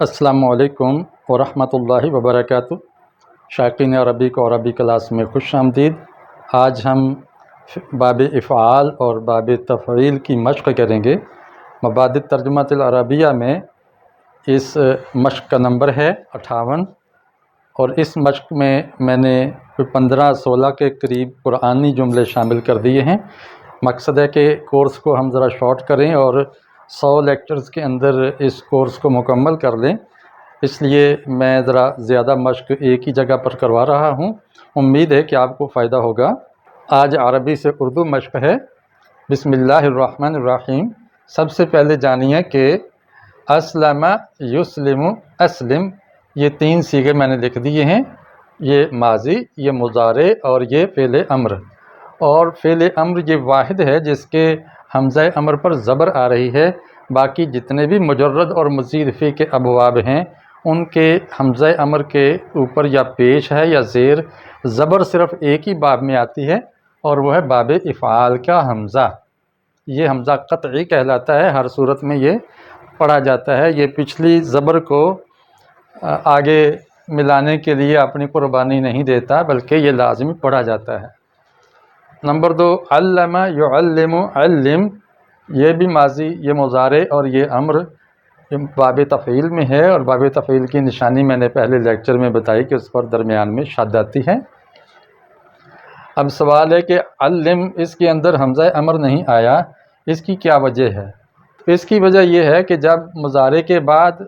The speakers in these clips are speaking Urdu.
السلام علیکم ورحمۃ اللہ وبرکاتہ۔ شائقین عربک اور عربی کلاس میں خوش آمدید۔ آج ہم باب افعال اور باب تفعیل کی مشق کریں گے۔ مبادئ ترجمہ العربیہ میں اس مشق کا نمبر ہے 58، اور اس مشق میں نے 15-16 کے قریب قرآنی جملے شامل کر دیے ہیں۔ مقصد ہے کہ کورس کو ہم ذرا شارٹ کریں اور 100 لیکچرز کے اندر اس کورس کو مکمل کر لیں، اس لیے میں ذرا زیادہ مشق ایک ہی جگہ پر کروا رہا ہوں۔ امید ہے کہ آپ کو فائدہ ہوگا۔ آج عربی سے اردو مشق ہے۔ بسم اللہ الرحمن الرحیم۔ سب سے پہلے جانیے کہ اسلم، یسلم، اسلم، یہ 3 صیغے میں نے لکھ دیے ہیں۔ یہ ماضی، یہ مضارع اور یہ فعل امر۔ اور فعل امر یہ واحد ہے جس کے حمزہ امر پر زبر آ رہی ہے۔ باقی جتنے بھی مجرد اور مزید فی کے ابواب ہیں ان کے حمزہ امر کے اوپر یا پیش ہے یا زیر زبر صرف ایک ہی باب میں آتی ہے، اور وہ ہے باب افعال کا حمزہ۔ یہ حمزہ قطعی کہلاتا ہے، ہر صورت میں یہ پڑھا جاتا ہے۔ یہ پچھلی زبر کو آگے ملانے کے لیے اپنی قربانی نہیں دیتا، بلکہ یہ لازمی پڑھا جاتا ہے۔ نمبر 2، علم، یعلم، علم، یہ بھی ماضی، یہ مضارع اور یہ امر باب تفعیل میں ہے، اور باب تفعیل کی نشانی میں نے پہلے لیکچر میں بتائی کہ اس پر درمیان میں شد آتی ہے۔ اب سوال ہے کہ علم، اس کے اندر حمزہ امر نہیں آیا، اس کی کیا وجہ ہے؟ اس کی وجہ یہ ہے کہ جب مضارع کے بعد،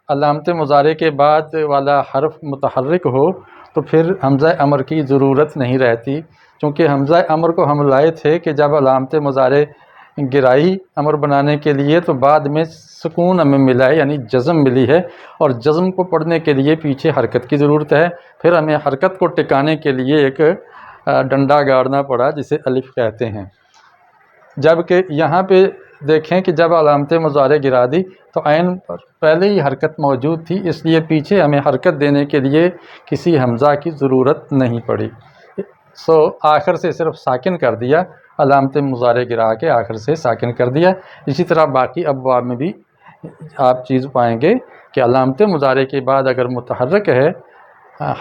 علامت مضارع کے بعد والا حرف متحرک ہو تو پھر حمزہ امر کی ضرورت نہیں رہتی، چونکہ حمزہ امر کو ہم لائے تھے کہ جب علامت مضارع گرائی امر بنانے کے لیے تو بعد میں سکون ہمیں ملا ہے، یعنی جزم ملی ہے، اور جزم کو پڑھنے کے لیے پیچھے حرکت کی ضرورت ہے۔ پھر ہمیں حرکت کو ٹکانے کے لیے ایک ڈنڈا گاڑنا پڑا جسے الف کہتے ہیں۔ جبکہ یہاں پہ دیکھیں کہ جب علامت مضارع گرا دی تو عین پر پہلے ہی حرکت موجود تھی، اس لیے پیچھے ہمیں حرکت دینے کے لیے کسی حمزہ کی ضرورت نہیں پڑی۔ آخر سے صرف ساکن کر دیا، علامت مضارع گرا کے آخر سے ساکن کر دیا۔ اسی طرح باقی ابواب میں بھی آپ چیز پائیں گے کہ علامت مضارع کے بعد اگر متحرک ہے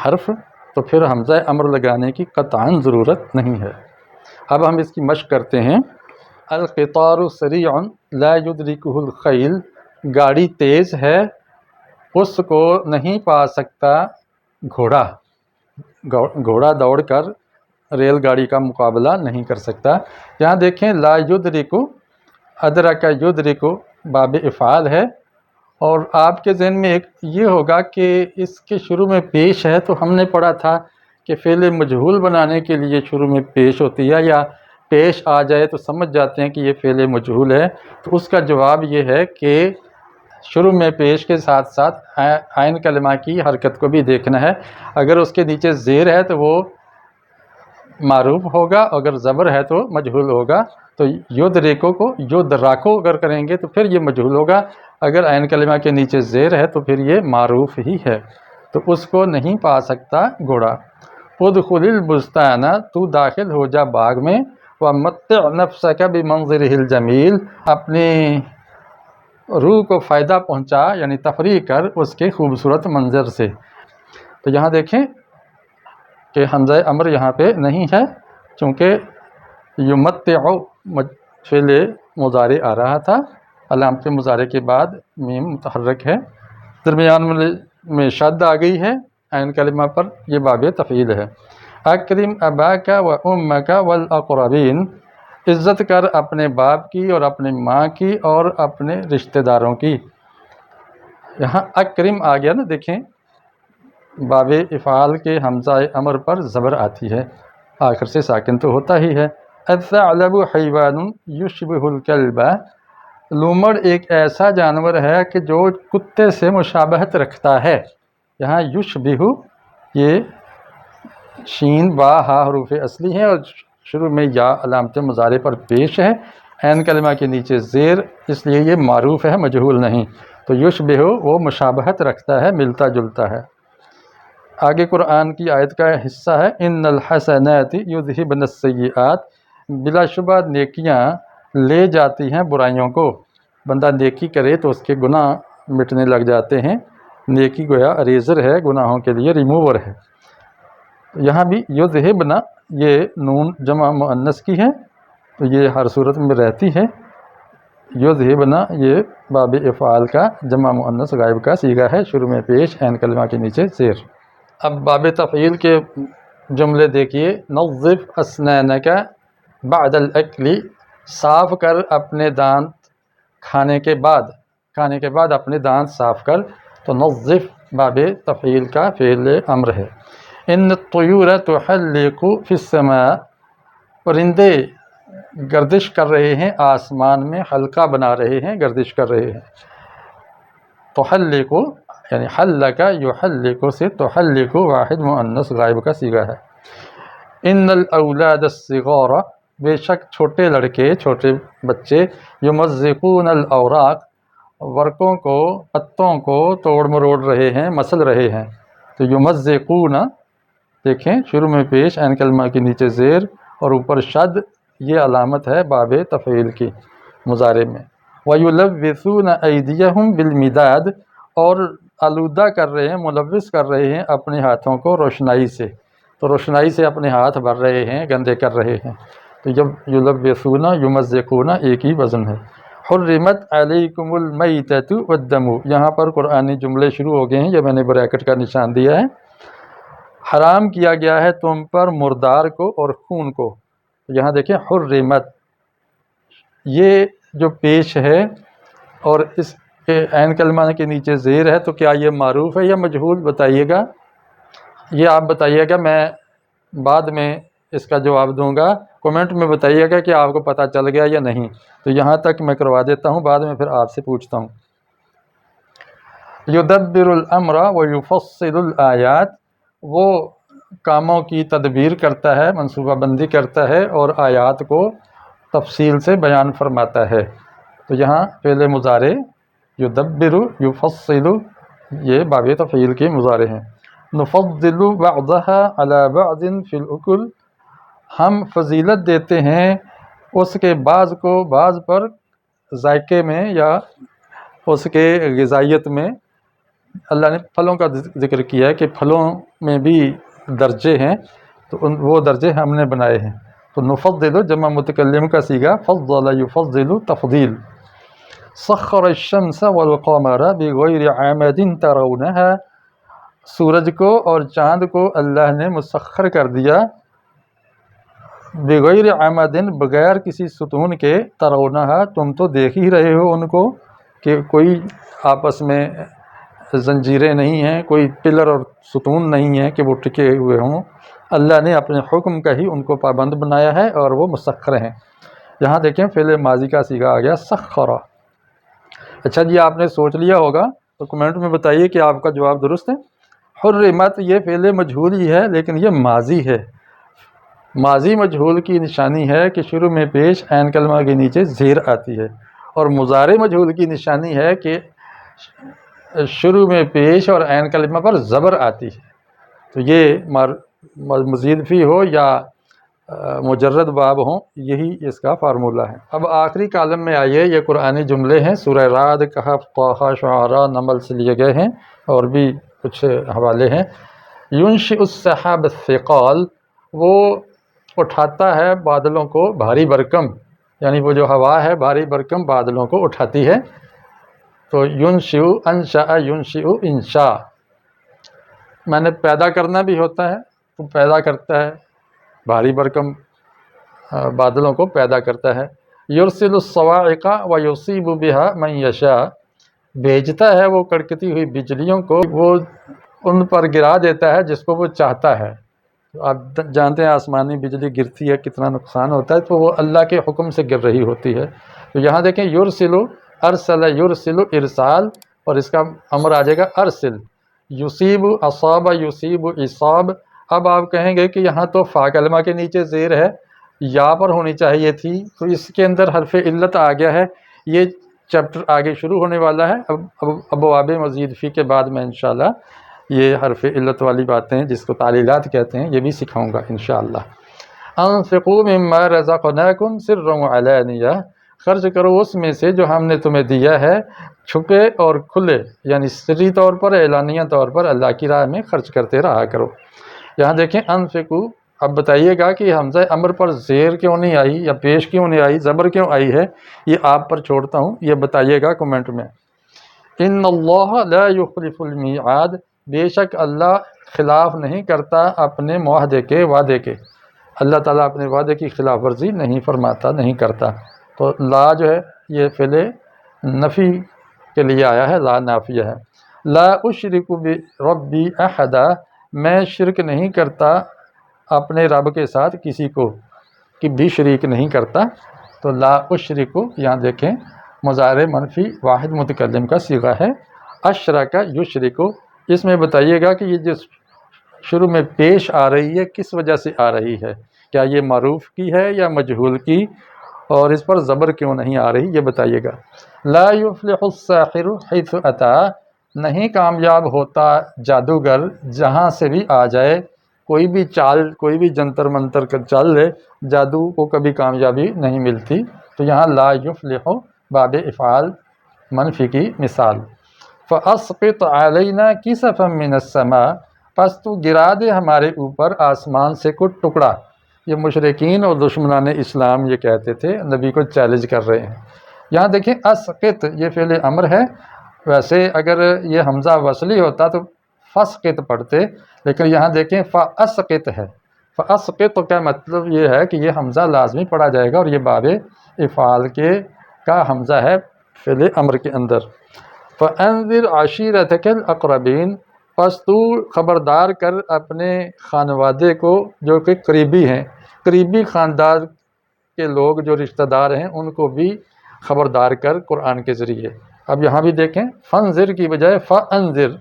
حرف تو پھر حمزہ امر لگانے کی قطعاً ضرورت نہیں ہے۔ اب ہم اس کی مشق کرتے ہیں۔ القطار سریع لا یدرکہ الخیل، گاڑی تیز ہے اس کو نہیں پا سکتا گھوڑا۔ گھوڑا دوڑ کر ریل گاڑی کا مقابلہ نہیں کر سکتا۔ یہاں دیکھیں لا یدرکو، ادرک یدرکو باب افعال ہے، اور آپ کے ذہن میں ایک یہ ہوگا کہ اس کے شروع میں پیش ہے، تو ہم نے پڑھا تھا کہ فعل مجہول بنانے کے لیے شروع میں پیش ہوتی ہے، یا پیش آ جائے تو سمجھ جاتے ہیں کہ یہ فعل مجہول ہے۔ تو اس کا جواب یہ ہے کہ شروع میں پیش کے ساتھ ساتھ عین کلمہ کی حرکت کو بھی دیکھنا ہے۔ اگر اس کے نیچے زیر ہے تو وہ معروف ہوگا، اگر زبر ہے تو مجہول ہوگا۔ تو یدرکو کو یدراکو اگر کریں گے تو پھر یہ مجہول ہوگا، اگر عین کلمہ کے نیچے زیر ہے تو پھر یہ معروف ہی ہے، تو اس کو نہیں پا سکتا گھوڑا۔ ادخل البستان، تو داخل ہو جا باغ میں، ومتع نفسک بمنظرہ الجمیل، اپنی روح کو فائدہ پہنچا یعنی تفریح کر اس کے خوبصورت منظر سے۔ تو یہاں دیکھیں کہ حمزہ امر یہاں پہ نہیں ہے، چونکہ یمتع فعل مضارع آ رہا تھا، علامت مضارع کے بعد میم متحرک ہے، درمیان میں شد آ گئی ہے عین کلمہ پر، یہ باب تفعیل ہے۔ اکرم اباک و امک والاقربین، عزت کر اپنے باپ کی اور اپنی ماں کی اور اپنے رشتہ داروں کی۔ یہاں اکرم آ گیا نا، دیکھیں باب افعال کے حمزہ امر پر زبر آتی ہے، آخر سے ساکن تو ہوتا ہی ہے۔ الثعلب حیوان یشبہ الکلب، لومڑ ایک ایسا جانور ہے کہ جو کتے سے مشابہت رکھتا ہے۔ یہاں یشبہ، یہ شین با ہا حروف اصلی ہیں، اور شروع میں یا علامت مضارع پر پیش ہے، عین کلمہ کے نیچے زیر، اس لیے یہ معروف ہے، مجہول نہیں۔ تو یشبہ وہ مشابہت رکھتا ہے، ملتا جلتا ہے۔ آگے قرآن کی آیت کا حصہ ہے، ان الحسنات یذہبن السیئات، بلا شبہ نیکیاں لے جاتی ہیں برائیوں کو۔ بندہ نیکی کرے تو اس کے گناہ مٹنے لگ جاتے ہیں۔ نیکی گویا اریزر ہے، گناہوں کے لیے ریموور ہے۔ یہاں بھی یذہبنا یہ نون جمع مؤنث کی ہے تو یہ ہر صورت میں رہتی ہے۔ یذہبنا یہ باب افعال کا جمع مؤنث غائب کا صیغہ ہے، شروع میں پیش، عین کلمہ کے نیچے زیر۔ اب باب تفعیل کے جملے دیکھیے، نظف اسنانک بعد الاکل، صاف کر اپنے دانت کھانے کے بعد اپنے دانت صاف کر، تو نظف باب تفعیل کا فعل امر ہے۔ ان الطیور تحلق فی السماء، پرندے گردش کر رہے ہیں آسمان میں، حلقہ بنا رہے ہیں، گردش کر رہے ہیں۔ تحلق یعنی حلق یحلق سے تحلق واحد مؤنث غائب کا صیغہ ہے۔ ان الاولاد الصغار، بے شک چھوٹے لڑکے، چھوٹے بچے، یمزقون الاوراق، ورقوں کو، پتوں کو توڑ مروڑ رہے ہیں، مسل رہے ہیں۔ تو یمزقون دیکھیں شروع میں پیش، عین کلمہ کے نیچے زیر اور اوپر شد، یہ علامت ہے باب تفعیل کی مضارع میں۔ وَيُلَوِّثُونَ أَيْدِيَهُمْ بِالْمِدَادِ، اور آلودہ کر رہے ہیں، ملوث کر رہے ہیں اپنے ہاتھوں کو روشنائی سے، تو روشنائی سے اپنے ہاتھ بھر رہے ہیں، گندے کر رہے ہیں۔ تو جب یلوثون یمزقون ایک ہی وزن ہے۔ حرمت علیکم المیتۃ والدم، یہاں پر قرآنی جملے شروع ہو گئے ہیں، یہ میں نے بریکٹ کا نشان دیا ہے۔ حرام کیا گیا ہے تم پر مردار کو اور خون کو۔ یہاں دیکھیں حرمت، یہ جو پیش ہے اور اس کے عین کلمہ کے نیچے زیر ہے، تو کیا یہ معروف ہے یا مجہول بتائیے گا؟ یہ آپ بتائیے گا، میں بعد میں اس کا جواب دوں گا، کومنٹ میں بتائیے گا کہ آپ کو پتہ چل گیا یا نہیں۔ تو یہاں تک میں کروا دیتا ہوں، بعد میں پھر آپ سے پوچھتا ہوں۔ یدبر الامر ویفصل الآیات، وہ کاموں کی تدبیر کرتا ہے، منصوبہ بندی کرتا ہے اور آیات کو تفصیل سے بیان فرماتا ہے۔ تو یہاں فعل مضارع یدبر یفصل یہ باب تفعیل کے مضارع ہیں۔ نفضل بعضها على بعض فی الاکل، ہم فضیلت دیتے ہیں اس کے بعض کو بعض پر ذائقے میں یا اس کے غذائیت میں۔ اللہ نے پھلوں کا ذکر کیا ہے کہ پھلوں میں بھی درجے ہیں، تو وہ درجے ہم نے بنائے ہیں۔ تو نفضل جمع متکلم کا صیغہ، فضل یفضل تفضیل۔ سخر الشمس والقمر بغیر عامد ترونها، سورج کو اور چاند کو اللہ نے مسخر کر دیا، بغیر عامد بغیر کسی ستون کے، ترونها تم تو دیکھ ہی رہے ہو ان کو، کہ کوئی آپس میں زنجیریں نہیں ہیں، کوئی پلر اور ستون نہیں ہیں کہ وہ ٹکے ہوئے ہوں۔ اللہ نے اپنے حکم کا ہی ان کو پابند بنایا ہے اور وہ مسخر ہیں۔ یہاں دیکھیں فعل ماضی کا صیغہ آ گیا سخرا۔ اچھا جی، آپ نے سوچ لیا ہوگا تو کمنٹ میں بتائیے کہ آپ کا جواب درست ہے۔ حرمت یہ فعل مجہول ہی ہے لیکن یہ ماضی ہے۔ ماضی مجہول کی نشانی ہے کہ شروع میں پیش، عین کلمہ کے نیچے زیر آتی ہے، اور مضارع مجہول کی نشانی ہے کہ شروع میں پیش اور عین کلمہ پر زبر آتی ہے۔ تو یہ مزید فی ہو یا مجرد باب ہوں، یہی اس کا فارمولہ ہے۔ اب آخری کالم میں آئیے، یہ قرآنی جملے ہیں، سورہ رعد، کہف، طٰہٰ، شعراء، نمل سے لیے گئے ہیں اور بھی کچھ حوالے ہیں۔ ينشئ السحاب الثقال، وہ اٹھاتا ہے بادلوں کو بھاری بھرکم، یعنی وہ جو ہوا ہے بھاری بھرکم بادلوں کو اٹھاتی ہے۔ تو ينشئ، انشأ، ينشئ انشاء، میں نے پیدا کرنا بھی ہوتا ہے، تو پیدا کرتا ہے، بھاری بھرکم بادلوں کو پیدا کرتا ہے۔ یرسل الصواعق ویصیب بها من یشاء، بھیجتا ہے وہ کڑکتی ہوئی بجلیوں کو، وہ ان پر گرا دیتا ہے جس کو وہ چاہتا ہے۔ آپ جانتے ہیں آسمانی بجلی گرتی ہے کتنا نقصان ہوتا ہے، تو وہ اللہ کے حکم سے گر رہی ہوتی ہے۔ تو یہاں دیکھیں یرسل، ارسل یرسل ارسال، اور اس کا امر آ جائے گا ارسل۔ یصیب، اصاب، یصیب، اصاب۔ اب آپ کہیں گے کہ یہاں تو فا کلمہ کے نیچے زیر ہے، یا پر ہونی چاہیے تھی، تو اس کے اندر حرف علت آ گیا ہے۔ یہ چیپٹر آگے شروع ہونے والا ہے، اب ابواب مزید فی کے بعد میں انشاءاللہ یہ حرف علت والی باتیں جس کو تعلیلات کہتے ہیں یہ بھی سکھاؤں گا انشاءاللہ۔ انفقوا مما رزقناکم سرا وعلانیہ، خرچ کرو اس میں سے جو ہم نے تمہیں دیا ہے، چھپے اور کھلے، یعنی سری طور پر، اعلانیہ طور پر اللہ کی راہ میں خرچ کرتے رہا کرو۔ یہاں دیکھیں انفقو، اب بتائیے گا کہ حمزہ امر پر زیر کیوں نہیں آئی یا پیش کیوں نہیں آئی، زبر کیوں آئی ہے، یہ آپ پر چھوڑتا ہوں، یہ بتائیے گا کمنٹ میں۔ ان اللہ لا یخلف المیعاد، بے شک اللہ خلاف نہیں کرتا اپنے معاہدے کے، وعدے کے، اللہ تعالیٰ اپنے وعدے کی خلاف ورزی نہیں فرماتا، نہیں کرتا۔ تو لا جو ہے یہ فعل نفی کے لیے آیا ہے، لا نافیہ ہے۔ لا اشرک بربی احدا، میں شرک نہیں کرتا اپنے رب کے ساتھ کسی کو، کہ بھی شریک نہیں کرتا۔ تو لا اشرک، یہاں دیکھیں مضارع منفی واحد متکلم کا صیغہ ہے، اشرک یشرک، اس میں بتائیے گا کہ یہ جو شروع میں پیش آ رہی ہے کس وجہ سے آ رہی ہے، کیا یہ معروف کی ہے یا مجہول کی، اور اس پر زبر کیوں نہیں آ رہی، یہ بتائیے گا۔ لا یفلح الساحر حیث اتا، نہیں کامیاب ہوتا جادوگر جہاں سے بھی آ جائے، کوئی بھی چال، کوئی بھی جنتر منتر کر چال لے، جادو کو کبھی کامیابی نہیں ملتی۔ تو یہاں لا یفلح باب افعال منفی کی مثال۔ فاسقط علینا کسفا من السماء، پس تو گرا دے ہمارے اوپر آسمان سے کچھ ٹکڑا۔ یہ مشرکین اور دشمنان اسلام یہ کہتے تھے، نبی کو چیلنج کر رہے ہیں۔ یہاں دیکھیں اسقط یہ فعل امر ہے، ویسے اگر یہ حمزہ وصلی ہوتا تو فسقط پڑھتے، لیکن یہاں دیکھیں فاسقط ہے۔ فاسقط کا مطلب یہ ہے کہ یہ حمزہ لازمی پڑھا جائے گا، اور یہ باب افعال کا حمزہ ہے فعل امر کے اندر۔ فانذر عشیرتک الاقربین، پس تو خبردار کر اپنے خانوادے کو جو کہ قریبی ہیں، قریبی خاندان کے لوگ جو رشتہ دار ہیں ان کو بھی خبردار کر قرآن کے ذریعے۔ اب یہاں بھی دیکھیں فانذر کی بجائے فانذر،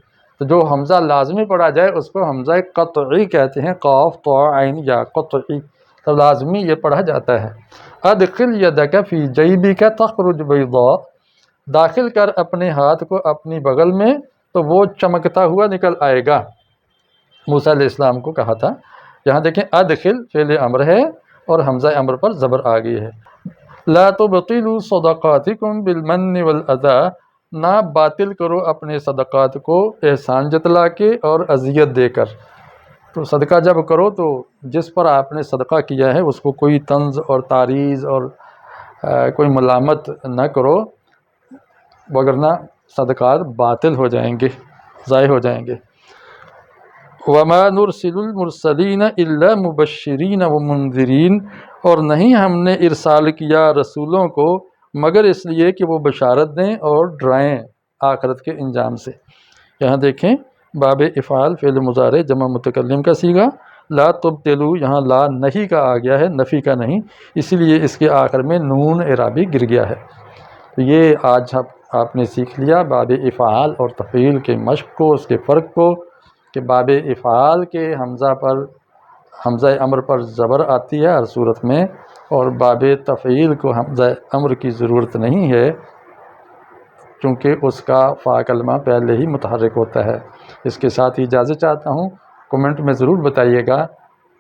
تو جو حمزہ لازمی پڑھا جائے اس کو حمزہ قطعی کہتے ہیں، قاف طا عین یا قطعی، تو لازمی یہ پڑھا جاتا ہے۔ ادخل یدک فی جیبک تخرج بیضاء، داخل کر اپنے ہاتھ کو اپنی بغل میں تو وہ چمکتا ہوا نکل آئے گا، موسیٰ علیہ السلام کو کہا تھا۔ یہاں دیکھیں ادخل فعل امر ہے اور حمزہ امر پر زبر آ گئی ہے۔ لا تبطلوا صدقاتکم بالمن والاذی، نہ باطل کرو اپنے صدقات کو احسان جتلا کے اور اذیت دے کر۔ تو صدقہ جب کرو تو جس پر آپ نے صدقہ کیا ہے اس کو کوئی طنز اور تعریض اور کوئی ملامت نہ کرو، وگرنہ صدقات باطل ہو جائیں گے، ضائع ہو جائیں گے۔ وما نرسل المرسلین الا مبشرین ومنذرین، اور نہیں ہم نے ارسال کیا رسولوں کو مگر اس لیے کہ وہ بشارت دیں اور ڈرائیں آخرت کے انجام سے۔ یہاں دیکھیں باب افعال فعل مضارع جمع متکلم کا صیغہ، لا تبطلوا، یہاں لا نہیں کا آ گیا ہے، نفی کا نہیں، اسی لیے اس کے آخر میں نون اعرابی گر گیا ہے۔ تو یہ آج آپ نے سیکھ لیا باب افعال اور تفعیل کے مشق کو، اس کے فرق کو، کہ باب افعال کے حمزہ امر پر زبر آتی ہے ہر صورت میں، اور باب تفعیل کو حمزہ امر کی ضرورت نہیں ہے چونکہ اس کا فا کلمہ پہلے ہی متحرک ہوتا ہے۔ اس کے ساتھ ہی اجازت چاہتا ہوں، کمنٹ میں ضرور بتائیے گا،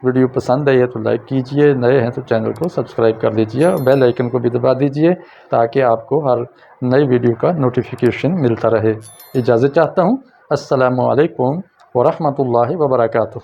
ویڈیو پسند آئی ہے تو لائک کیجئے، نئے ہیں تو چینل کو سبسکرائب کر لیجئے اور بیل آئیکن کو بھی دبا دیجئے تاکہ آپ کو ہر نئی ویڈیو کا نوٹیفیکیشن ملتا رہے۔ اجازت چاہتا ہوں، السلام علیکم ورحمۃ اللہ وبرکاتہ۔